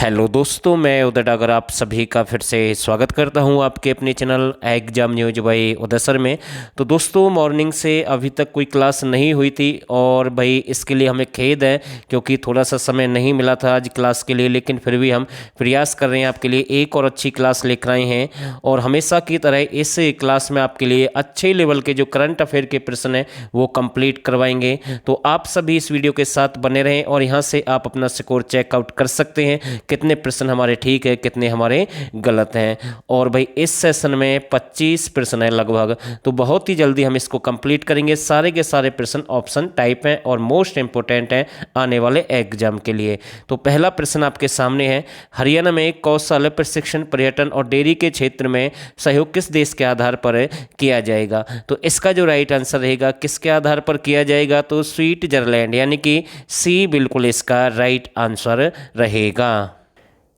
Hello दोस्तों, मैं उदय डागर आप सभी का फिर से स्वागत करता हूं आपके अपने चैनल एग्जाम न्यूज बाय उदय सर में। तो दोस्तों, मॉर्निंग से अभी तक कोई क्लास नहीं हुई थी और भाई इसके लिए हमें खेद है क्योंकि थोड़ा सा समय नहीं मिला था आज क्लास के लिए, लेकिन फिर भी हम प्रयास कर रहे हैं आपके लिए एक और अच्छी क्लास लेकर आए हैं। और हमेशा की तरह इस क्लास में आपके लिए अच्छे लेवल के जो करंट अफेयर के प्रश्न हैं वो कंप्लीट करवाएंगे। तो आप सभी इस वीडियो के साथ बने रहें और यहाँ से आप अपना स्कोर चेकआउट कर सकते हैं, कितने प्रश्न हमारे ठीक है, कितने हमारे गलत हैं। और भाई इस सेशन में 25 प्रश्न है लगभग, तो बहुत ही जल्दी हम इसको कंप्लीट करेंगे। सारे के सारे प्रश्न ऑप्शन टाइप हैं और मोस्ट इंपोर्टेंट हैं आने वाले एग्जाम के लिए। तो पहला प्रश्न आपके सामने है, हरियाणा में कौशल प्रशिक्षण पर्यटन और डेयरी के क्षेत्र में सहयोग किस देश के आधार पर किया जाएगा? तो इसका जो राइट आंसर रहेगा किसके आधार पर किया जाएगा? तो स्विट्जरलैंड, यानी कि सी बिल्कुल इसका राइट आंसर रहेगा।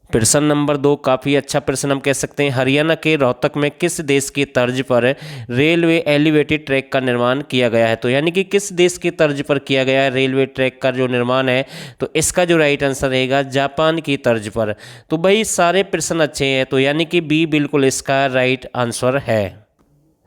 प्रश्न नंबर 2 काफ़ी अच्छा प्रश्न हम कह सकते हैं, हरियाणा के रोहतक में किस देश की तर्ज पर रेलवे एलिवेटेड ट्रैक का निर्माण किया गया है? तो यानी कि किस देश की तर्ज पर किया गया है रेलवे ट्रैक का जो निर्माण है? तो इसका जो राइट आंसर रहेगा जापान की तर्ज पर। तो भाई सारे प्रश्न अच्छे हैं, तो यानी कि बी बिल्कुल इसका राइट आंसर है।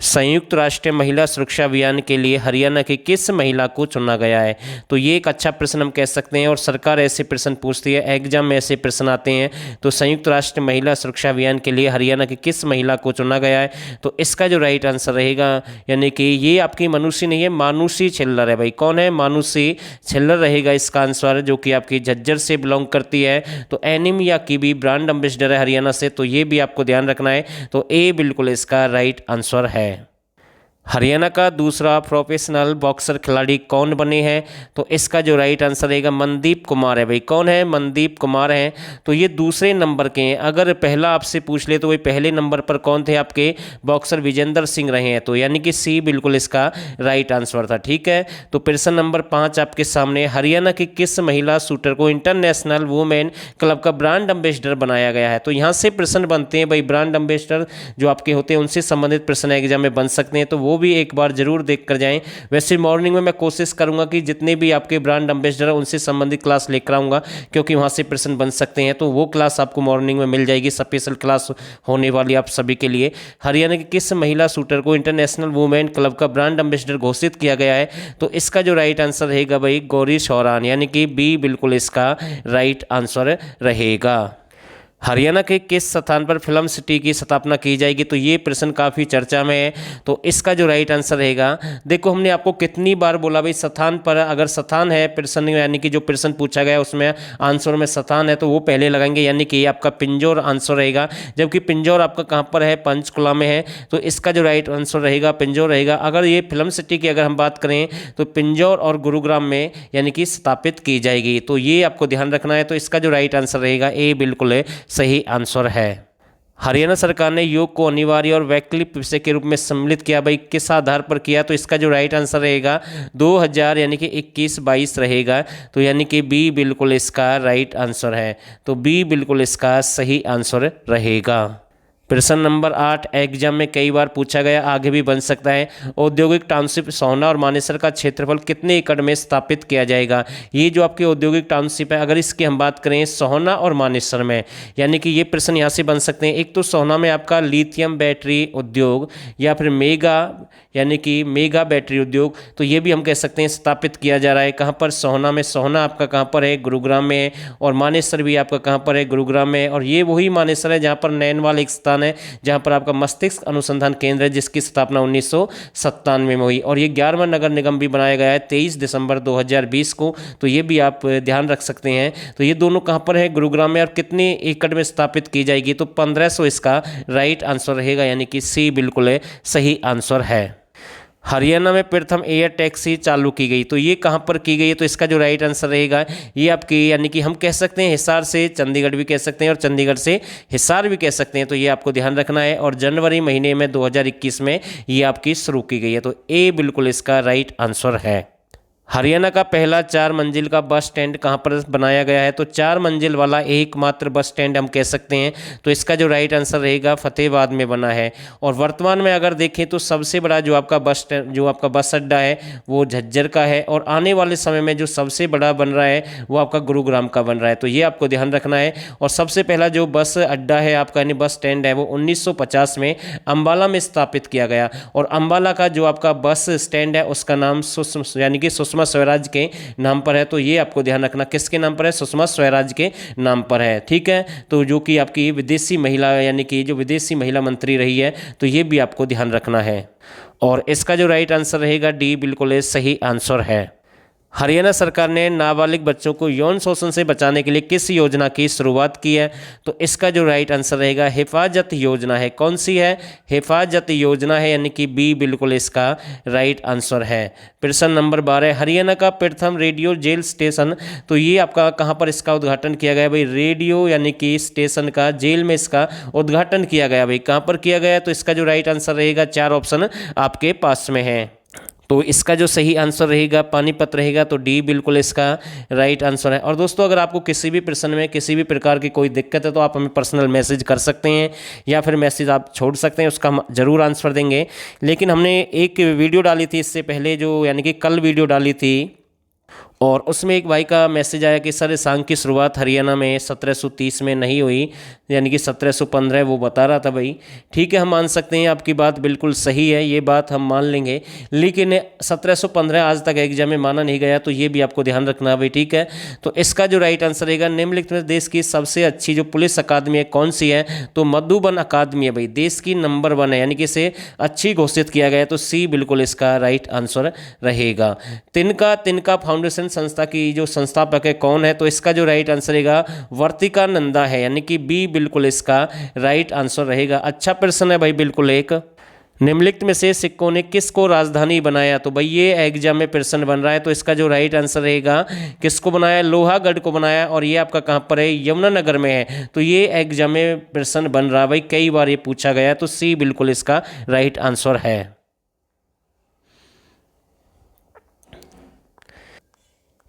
संयुक्त राष्ट्र महिला सुरक्षा अभियान के लिए हरियाणा की किस महिला को चुना गया है? तो ये एक अच्छा प्रश्न हम कह सकते हैं और सरकार ऐसे प्रश्न पूछती है, एग्जाम में ऐसे प्रश्न आते हैं। तो संयुक्त राष्ट्र महिला सुरक्षा अभियान के लिए हरियाणा की किस महिला को चुना गया है? तो इसका जो राइट आंसर रहेगा, यानी कि ये आपकी मानुषी नहीं है, मानुषी छिल्लर है। भाई कौन है? मानुषी छिल्लर रहेगा इसका आंसर, जो कि आपकी झज्जर से बिलोंग करती है। तो एनीमिया की भी ब्रांड एम्बेसडर है हरियाणा से, तो ये भी आपको ध्यान रखना है। तो ए बिल्कुल इसका राइट आंसर है। हरियाणा का दूसरा प्रोफेशनल बॉक्सर खिलाड़ी कौन बने हैं? तो इसका जो राइट आंसर रहेगा मनदीप कुमार है। भाई कौन है? मनदीप कुमार हैं। तो ये दूसरे नंबर के हैं। अगर पहला आपसे पूछ ले तो वही पहले नंबर पर कौन थे आपके? बॉक्सर विजेंद्र सिंह रहे हैं। तो यानी कि सी बिल्कुल इसका राइट आंसर था। ठीक है, तो प्रश्न नंबर 5 आपके सामने, हरियाणा की किस महिला शूटर को इंटरनेशनल वुमेन क्लब का ब्रांड एम्बेसडर बनाया गया है? तो यहाँ से प्रश्न बनते हैं भाई, ब्रांड एम्बेसडर जो आपके होते हैं उनसे संबंधित प्रश्न एग्जाम में बन सकते हैं, तो वो भी एक बार जरूर देख कर जाएं। वैसे मॉर्निंग में मैं कोशिश करूंगा कि जितने भी आपके ब्रांड एम्बेसडर हैं उनसे संबंधित क्लास लेकर आऊंगा, क्योंकि वहां से प्रश्न बन सकते हैं। तो वो क्लास आपको मॉर्निंग में मिल जाएगी, स्पेशल क्लास होने वाली आप सभी के लिए। हरियाणा की किस महिला शूटर को इंटरनेशनल वुमेन क्लब का ब्रांड एम्बेसडर घोषित किया गया है? तो इसका जो राइट आंसर रहेगा भाई गौरी शौरान, यानी कि बी बिल्कुल इसका राइट आंसर रहेगा। हरियाणा के किस स्थान पर फिल्म सिटी की स्थापना की जाएगी? तो ये प्रश्न काफ़ी चर्चा में है। तो इसका जो राइट आंसर रहेगा, देखो हमने आपको कितनी बार बोला भाई स्थान पर, अगर स्थान है प्रश्न, यानी कि जो प्रश्न पूछा गया उसमें आंसर में स्थान है तो वो पहले लगाएंगे, यानी कि आपका पिंजौर आंसर रहेगा। जबकि पिंजौर आपका कहाँ पर है? पंचकुला में है। तो इसका जो राइट आंसर रहेगा पिंजौर रहेगा। अगर ये फिल्म सिटी की अगर हम बात करें तो पिंजौर और गुरुग्राम में यानी कि स्थापित की जाएगी। तो ये आपको ध्यान रखना है। तो इसका जो राइट आंसर रहेगा ए बिल्कुल सही आंसर है। हरियाणा सरकार ने योग को अनिवार्य और वैकल्पिक विषय के रूप में सम्मिलित किया, भाई किस आधार पर किया? तो इसका जो राइट आंसर रहेगा 2000 यानी कि 21-22 रहेगा। तो यानी कि बी बिल्कुल इसका राइट आंसर है। तो बी बिल्कुल इसका सही आंसर रहेगा। प्रश्न नंबर 8 एग्जाम में कई बार पूछा गया, आगे भी बन सकता है, औद्योगिक टाउनशिप सोहना और मानेसर का क्षेत्रफल कितने एकड़ में स्थापित किया जाएगा? ये जो आपकी औद्योगिक टाउनशिप है, अगर इसकी हम बात करें सोहना और मानेसर में, यानी कि ये प्रश्न यहाँ से बन सकते हैं। एक तो सोहना में आपका लिथियम बैटरी उद्योग या फिर मेगा यानी कि मेगा बैटरी उद्योग, तो ये भी हम कह सकते हैं स्थापित किया जा रहा है। कहाँ पर? सोहना में। सोहना आपका कहाँ पर है? गुरुग्राम में है। और मानेसर भी आपका कहाँ पर है? गुरुग्राम में। और ये वही मानेसर है जहाँ पर नैनवाल एक स्थान है, जहां पर आपका मस्तिष्क अनुसंधान केंद्र है, जिसकी स्थापना 1997 में हुई। और ये 11वां नगर निगम भी बनाया गया है 23 दिसंबर 2020 को। तो ये भी आप ध्यान रख सकते हैं। तो ये दोनों कहां पर है? गुरुग्राम में। और कितने एकड़ में स्थापित की जाएगी? तो 1500 इसका राइट आंसर रहेगा, यानी कि सी बिल्कुल सही आंसर है। हरियाणा में प्रथम एयर टैक्सी चालू की गई, तो ये कहाँ पर की गई है? तो इसका जो राइट आंसर रहेगा ये आपकी, यानी कि हम कह सकते हैं हिसार से चंडीगढ़ भी कह सकते हैं और चंडीगढ़ से हिसार भी कह सकते हैं। तो ये आपको ध्यान रखना है। और जनवरी महीने में 2021 में ये आपकी शुरू की गई है। तो ए बिल्कुल इसका राइट आंसर है। हरियाणा का पहला 4 मंजिल का बस स्टैंड कहाँ पर बनाया गया है? तो 4 मंजिल वाला एकमात्र बस स्टैंड हम कह सकते हैं। तो इसका जो राइट आंसर रहेगा फतेहाबाद में बना है। और वर्तमान में अगर देखें तो सबसे बड़ा जो आपका बस स्टैंड, जो आपका बस अड्डा है वो झज्जर का है। और आने वाले समय में जो सबसे बड़ा बन रहा है वो आपका गुरुग्राम का बन रहा है। तो ये आपको ध्यान रखना है। और सबसे पहला जो बस अड्डा है आपका, यानी बस स्टैंड है, वो 1950 में अम्बाला में स्थापित किया गया। और अम्बाला का जो आपका बस स्टैंड है उसका नाम यानी कि सुषमा स्वराज के नाम पर है। तो ये आपको ध्यान रखना, किसके नाम पर है? सुषमा स्वराज के नाम पर है। ठीक है, तो जो कि आपकी विदेशी महिला, यानी कि जो विदेशी महिला मंत्री रही है, तो ये भी आपको ध्यान रखना है। और इसका जो राइट आंसर रहेगा डी बिल्कुल सही आंसर है। हरियाणा सरकार ने नाबालिग बच्चों को यौन शोषण से बचाने के लिए किस योजना की शुरुआत की है? तो इसका जो राइट आंसर रहेगा हिफाजत योजना है। कौन सी है? हिफाजत योजना है, यानी कि बी बिल्कुल इसका राइट आंसर है। प्रश्न नंबर 12, हरियाणा का प्रथम रेडियो जेल स्टेशन, तो ये आपका कहाँ पर इसका उद्घाटन किया गया भाई? रेडियो यानी कि स्टेशन का जेल में इसका उद्घाटन किया गया भाई। कहाँ पर किया गया? तो इसका जो राइट आंसर रहेगा, 4 ऑप्शन आपके पास में है। तो इसका जो सही आंसर रहेगा पानीपत रहेगा। तो डी बिल्कुल इसका राइट आंसर है। और दोस्तों, अगर आपको किसी भी प्रश्न में किसी भी प्रकार की कोई दिक्कत है तो आप हमें पर्सनल मैसेज कर सकते हैं, या फिर मैसेज आप छोड़ सकते हैं, उसका हम ज़रूर आंसर देंगे। लेकिन हमने एक वीडियो डाली थी इससे पहले, जो यानी कि कल वीडियो डाली थी, और उसमें एक भाई का मैसेज आया कि सर सांग की शुरुआत हरियाणा में 1730 में नहीं हुई, यानी कि 1715 वो बता रहा था भाई। ठीक है, हम मान सकते हैं, आपकी बात बिल्कुल सही है, ये बात हम मान लेंगे। लेकिन 1715 आज तक एग्जाम में माना नहीं गया, तो ये भी आपको ध्यान रखना है भाई। ठीक है, तो इसका जो राइट आंसर रहेगा, निम्नलिखित में देश की सबसे अच्छी जो पुलिस अकादमी है कौन सी है? तो मधुबन अकादमी है भाई, देश की नंबर 1 है, यानी कि इसे अच्छी घोषित किया गया है। तो सी बिल्कुल इसका राइट आंसर रहेगा। तिनका फाउंडेशन संस्था की जो संस्थापक है कौन है? तो इसका जो राइट आंसर रहेगा वर्तिका नंदा है, यानी कि बी बिल्कुल इसका राइट आंसर रहेगा। अच्छा प्रश्न है भाई, बिल्कुल एक। निम्नलिखित में से सिक्कों ने किसको राजधानी बनाया? तो भाई ये एग्जाम में प्रश्न बन रहा है। तो इसका जो राइट आंसर रहेगा, किसको बनाया? लोहागढ़ को बनाया। और ये आपका कहाँ पर है? यमुनानगर में है। तो ये एग्जाम में प्रश्न बन रहा है भाई, कई बार ये पूछा गया। तो सी बिल्कुल इसका राइट आंसर है।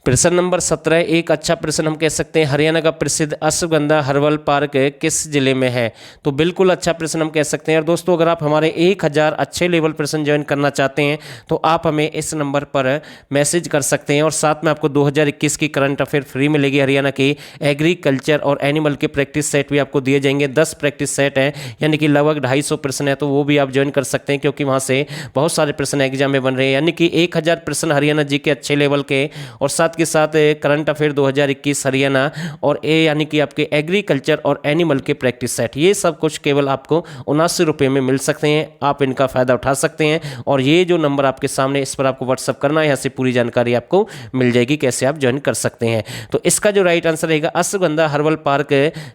प्रश्न नंबर 17, एक अच्छा प्रश्न हम कह सकते हैं, हरियाणा का प्रसिद्ध अश्वगंधा हर्बल पार्क किस जिले में है? तो बिल्कुल अच्छा प्रश्न हम कह सकते हैं। और दोस्तों, अगर आप हमारे 1000 अच्छे लेवल प्रश्न ज्वाइन करना चाहते हैं तो आप हमें इस नंबर पर मैसेज कर सकते हैं। और साथ में आपको 2021 की करंट अफेयर फ्री मिलेगी। हरियाणा की एग्रीकल्चर और एनिमल के प्रैक्टिस सेट भी आपको दिए जाएंगे। 10 प्रैक्टिस सेट हैं, यानी कि लगभग 250 प्रश्न है, तो वो भी आप ज्वाइन कर सकते हैं, क्योंकि वहाँ से बहुत सारे प्रश्न एग्जाम में बन रहे हैं। यानी कि 1000 प्रश्न हरियाणा जी के अच्छे लेवल के, और साथ के साथ करंट अफेयर 2021 हरियाणा, और ए यानी कि आपके एग्रीकल्चर और एनिमल के प्रैक्टिस सेट, ये सब कुछ केवल आपको 79 रुपये में मिल सकते हैं। आप इनका फ़ायदा उठा सकते हैं। और ये जो नंबर आपके सामने, इस पर आपको व्हाट्सअप करना है, यहाँ से पूरी जानकारी आपको मिल जाएगी कैसे आप ज्वाइन कर सकते हैं। तो इसका जो राइट आंसर रहेगा, अश्वगंधा हर्बल पार्क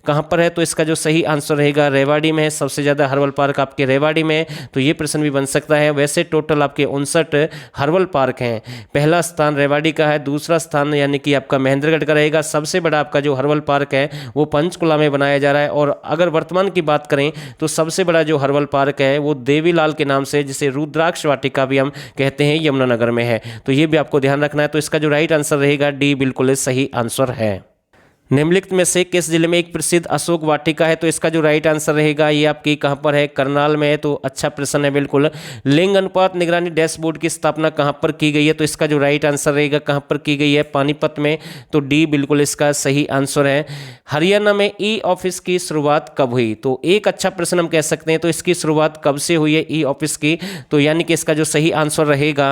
कहाँ पर है? तो इसका जो सही आंसर रहेगा रेवाड़ी में है। सबसे ज़्यादा हर्बल पार्क आपके रेवाड़ी में, तो ये प्रश्न भी बन सकता है। वैसे टोटल आपके 59 हर्बल पार्क हैं। पहला स्थान रेवाड़ी का है, दूसरा स्थान यानी कि आपका महेंद्रगढ़ का रहेगा। सबसे बड़ा आपका जो हर्बल पार्क है वो पंचकुला में बनाया जा रहा है। और अगर वर्तमान की बात करें तो सबसे बड़ा जो हर्बल पार्क है वो देवीलाल के नाम से, जिसे रुद्राक्ष वाटिका भी हम कहते हैं, यमुनानगर में है। तो ये भी आपको ध्यान रखना है। तो इसका जो राइट आंसर रहेगा डी बिल्कुल सही आंसर है। निम्नलिखित में से किस जिले में एक प्रसिद्ध अशोक वाटिका है? तो इसका जो राइट आंसर रहेगा, ये आपकी कहां पर है? करनाल में है। तो अच्छा प्रश्न है बिल्कुल। लिंग अनुपात निगरानी डैशबोर्ड की स्थापना कहां पर की गई है? तो इसका जो राइट आंसर रहेगा, कहां पर की गई है? पानीपत में। तो डी बिल्कुल इसका सही आंसर है। हरियाणा में ई ऑफिस की शुरुआत कब हुई? तो एक अच्छा प्रश्न हम कह सकते हैं। तो इसकी शुरुआत कब से हुई है ई ऑफिस की? तो यानी कि इसका जो सही आंसर रहेगा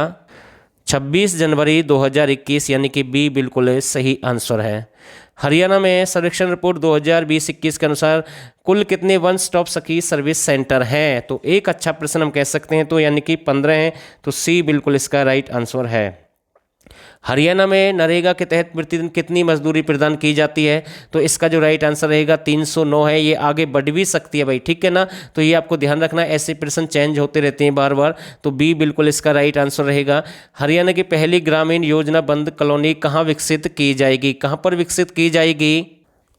26 जनवरी 2021, यानी कि बी बिल्कुल सही आंसर है। हरियाणा में सर्वेक्षण रिपोर्ट 2020-21 के अनुसार कुल कितने वन स्टॉप सखी सर्विस सेंटर हैं? तो एक अच्छा प्रश्न हम कह सकते हैं। तो यानी कि 15 हैं। तो सी बिल्कुल इसका राइट आंसर है। हरियाणा में नरेगा के तहत प्रतिदिन कितनी मजदूरी प्रदान की जाती है? तो इसका जो राइट आंसर रहेगा 309 है। ये आगे बढ़ भी सकती है भाई, ठीक है ना। तो ये आपको ध्यान रखना है, ऐसे प्रश्न चेंज होते रहते हैं बार बार। तो बी बिल्कुल इसका राइट आंसर रहेगा। हरियाणा की पहली ग्रामीण योजना बंद कॉलोनी कहाँ विकसित की जाएगी? कहाँ पर विकसित की जाएगी?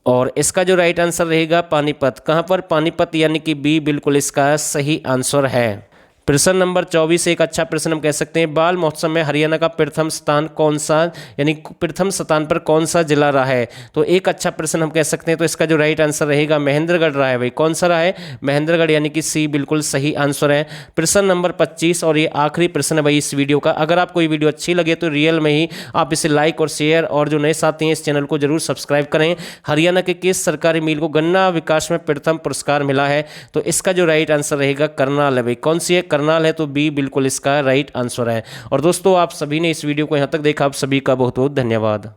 और इसका जो राइट आंसर रहेगा पानीपत। कहाँ पर? पानीपत, यानी कि बी बिल्कुल इसका सही आंसर है। प्रश्न नंबर 24 एक अच्छा प्रश्न हम कह सकते हैं, बाल महोत्सव में हरियाणा का प्रथम स्थान कौन सा, यानी प्रथम स्थान पर कौन सा जिला रहा है। तो एक अच्छा प्रश्न हम कह सकते हैं, तो इसका जो राइट आंसर रहेगा महेंद्रगढ़ रहा है भाई। कौन सा रहा है, महेंद्रगढ़, यानी कि सी बिल्कुल सही आंसर है। प्रश्न नंबर 25 और ये आखिरी प्रश्न है भाई इस वीडियो का। अगर आपको ये वीडियो अच्छी लगे तो रियल में ही आप इसे लाइक और शेयर, और जो नए साथी हैं इस चैनल को जरूर सब्सक्राइब करें। हरियाणा के किस सरकारी मिल को गन्ना विकास में प्रथम पुरस्कार मिला है। तो इसका जो राइट आंसर रहेगा करनाल है भाई। कौन सी है, करनाल है, तो बी बिल्कुल इसका राइट आंसर है। और दोस्तों आप सभी ने इस वीडियो को यहाँ तक देखा, आप सभी का बहुत बहुत धन्यवाद।